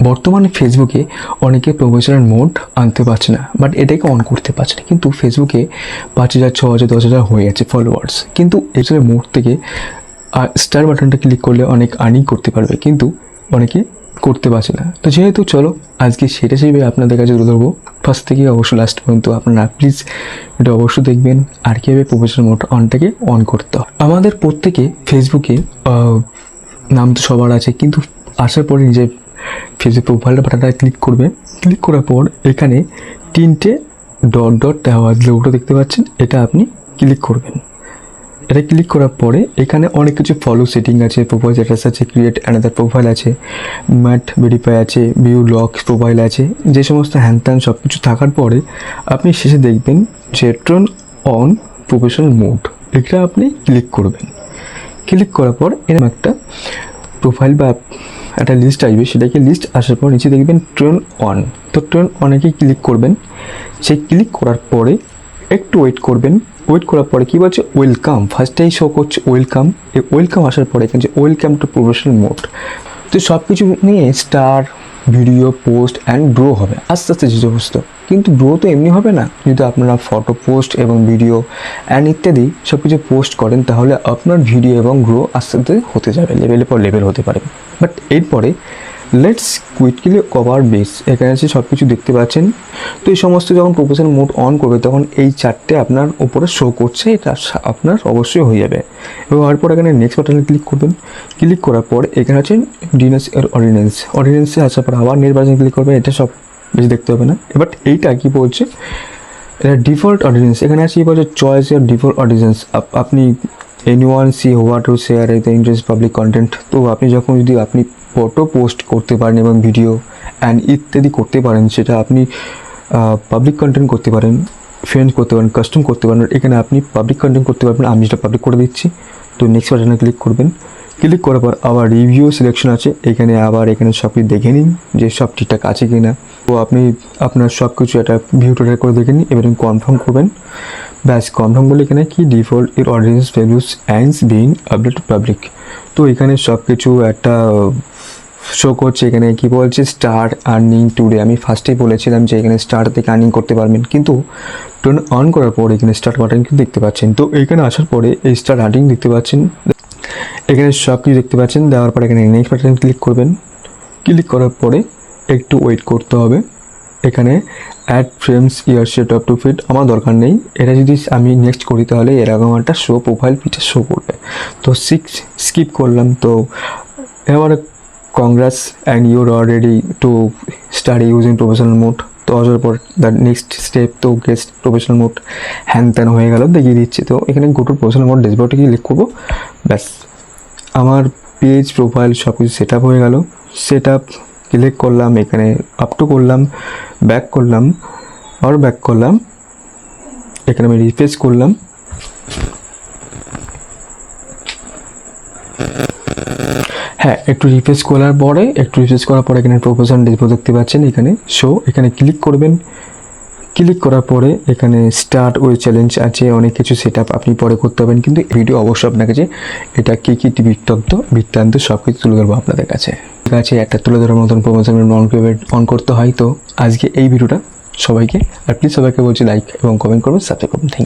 বর্তমানে ফেসবুকে অনেকে প্রফেশনাল মোড আনতে পারছে না, বাট এটাকে অন করতে পারছে না। কিন্তু ফেসবুকে 5,000, 6,000, 10,000 হয়ে যাচ্ছে ফলোয়ার্স, কিন্তু এটার মোড থেকে স্টার বাটনটা ক্লিক করলে অনেক আর্নিং করতে পারবে, কিন্তু অনেকে করতে পারছে না। তো যেহেতু চলো আজকে সেটা হিসেবে আপনাদের কাছে তুলে ধরবো। ফার্স্ট থেকে অবশ্যই লাস্ট পর্যন্ত আপনারা প্লিজ এটা অবশ্যই দেখবেন আর কীভাবে প্রফেশনাল মোড অনটাকে অন করতে হয়। আমাদের প্রত্যেকে ফেসবুকে নাম তো সবার আছে, কিন্তু আসার পরে নিজের ফেসবুক প্রোফাইলটা বাটনটা ক্লিক করবে। ক্লিক করার পর এখানে 3টে ডট ডট দেওয়া লোগোটা দেখতে পাচ্ছেন, এটা আপনি ক্লিক করবেন। এটা ক্লিক করার পরে এখানে অনেক কিছু ফলো সেটিং আছে, প্রোফাইল স্ট্যাটাস আছে, ক্রিয়েট অ্যানাদার প্রোফাইল আছে, ম্যাট ভেরিফাই আছে, ভিউ লক প্রোফাইল আছে, যে সমস্ত হ্যান সব কিছু থাকার পরে আপনি শেষে দেখবেন যে টার্ন অন প্রফেশনাল মোড, এটা আপনি ক্লিক করবেন। ক্লিক করার পর এরকম একটা প্রোফাইল বা একটা লিস্ট আসবে, সেটাকে লিস্ট আসার পর নিচে দেখবেন টার্ন অন। তো টার্ন অনেকেই ক্লিক করবেন। সেই ক্লিক করার পরে একটু ওয়েট করবেন। ওয়েট করার পরে কী বলছে, ওয়েলকাম, ফার্স্টেই শো করছে ওয়েলকাম। এই ওয়েলকাম আসার পরে এখানে ওয়েলকাম টু প্রফেশনাল মোড। তো সব কিছু নিয়ে star, video, post and grow হবে আস্তে আস্তে যে সমস্ত। কিন্তু গ্রো তো এমনি হবে না, যদি আপনারা ফটো পোস্ট এবং ভিডিও অ্যান্ড ইত্যাদি সব কিছু পোস্ট করেন, তাহলে আপনার ভিডিও এবং গ্রো আস্তে আস্তে হতে যাবে, লেভেলের পর লেভেল হতে পারে। বাট এরপরে লেটস কুইকলি কভার বেস, এখানে আছে সব কিছু দেখতে পাচ্ছেন। তো এই সমস্ত যখন প্রফেশনাল মোড অন করবে তখন এই 4টে আপনার উপরে শো করছে, এটা আপনার অবশ্যই হয়ে যাবে। এবং তারপর এখানে নেক্সট বাটনে ক্লিক করবেন। ক্লিক করার পর এখানে আছেন ডিএনএস এর অর্ডিন্যান্সে আসার পর আবার নেক্সট বাটনে ক্লিক করবেন। এটা সব বেশি দেখতে হবে না। বাট এইটা কী বলছে, এটা ডিফল্ট অর্ডিন্যান্স। এখানে আছে কি বলছে, চয়েস ইয়ার ডিফল্ট অর্ডিন্যান্স। আপনি anyone see what to share the interest public content। তো আপনি যখন যদি আপনি ফটো পোস্ট করতে পারেন এবং ভিডিও অ্যান্ড ইত্যাদি করতে পারেন, সেটা আপনি পাবলিক কন্টেন্ট করতে পারেন, ফ্রেন্ড করতে পারেন, কাস্টম করতে পারেন। এখানে আপনি পাবলিক কন্টেন্ট করতে পারবেন, আমি যেটা পাবলিক করে দিচ্ছি। তো নেক্সট বাটনে ক্লিক করবেন। ক্লিক করার পর আবার রিভিউ সিলেকশন আছে, এখানে আবার এখানে সব কিছু দেখে নিন যে সব ঠিকঠাক আছে কি না। তো আপনি আপনার সব কিছু একটা ভিউ টোটাল করে দেখে নিন, এবারে কনফার্ম করবেন। ব্যাস কনফার্ম করলে এখানে কি ডিফল্ট এর audience values ants being update public. তো এখানে সব কিছু একটা শো করছে। এখানে কি বলছে, স্টার আর্নিং টুডে। আমি ফার্স্টেই বলেছিলাম যে এখানে স্টার থেকে আর্নিং করতে পারবেন, কিন্তু টার্ন অন করার পর এখানে স্টার্ট বাটন কিন্তু দেখতে পাচ্ছেন। তো এখানে আসার পরে এই স্টার আর্নিং দেখতে পাচ্ছেন, এখানে সব কিছু দেখতে পাচ্ছেন। দেওয়ার পরে এখানে নেক্সট বাটন ক্লিক করবেন। ক্লিক করার পরে একটু ওয়েট করতে হবে। এখানে add frames year set up to fit আমার দরকার নেই। এটা যদি আমি নেক্সট করি তাহলে এরকম একটা শো প্রোফাইল পিকচার শো করবে। তো স্কিপ করলাম। তো এবার congrats and you're are ready to start using professional mode. তো আসার পর দ্য নেক্সট স্টেপ, তো গেস্ট প্রফেশনাল মোড হ্যান ত্যান হয়ে গেল, দেখিয়ে দিচ্ছি। তো এখানে গো টু প্রফেশনাল মোড ড্যাশবোর্ডে ক্লিক করবো। ব্যাস আমার পেজ প্রোফাইল সব কিছু সেট আপ হয়ে গেল। সেট আপ ক্লিক করলাম, এখানে আপ টু করলাম, ব্যাক করলাম, আবার ব্যাক করলাম, এখানে আমি রিফ্রেশ করলাম। হ্যাঁ, একটু রিফ্রেশ করার পরে এখানে প্রফেশনাল ড্যাশবোর্ড দেখতে পাচ্ছেন, এখানে শো। এখানে ক্লিক করবেন। ক্লিক করার পরে এখানে স্টার্ট ওই চ্যালেঞ্জ আছে, অনেক কিছু সেট আপ আপনি পরে করতে পারবেন, কিন্তু ভিডিও অবশ্যই আপনার কাছে এটা কী বৃত্তান্ত সব কিছু তুলে ধরবো আপনাদের কাছে। ঠিক আছে, একটা তুলে ধরার মতন প্রমোশন অন করতে হয়। তো আজকে এই ভিডিওটা সবাইকে, আর প্লিজ সবাইকে বলছি লাইক এবং কমেন্ট করবেন, সাবস্ক্রাইব করবেন। Thank you.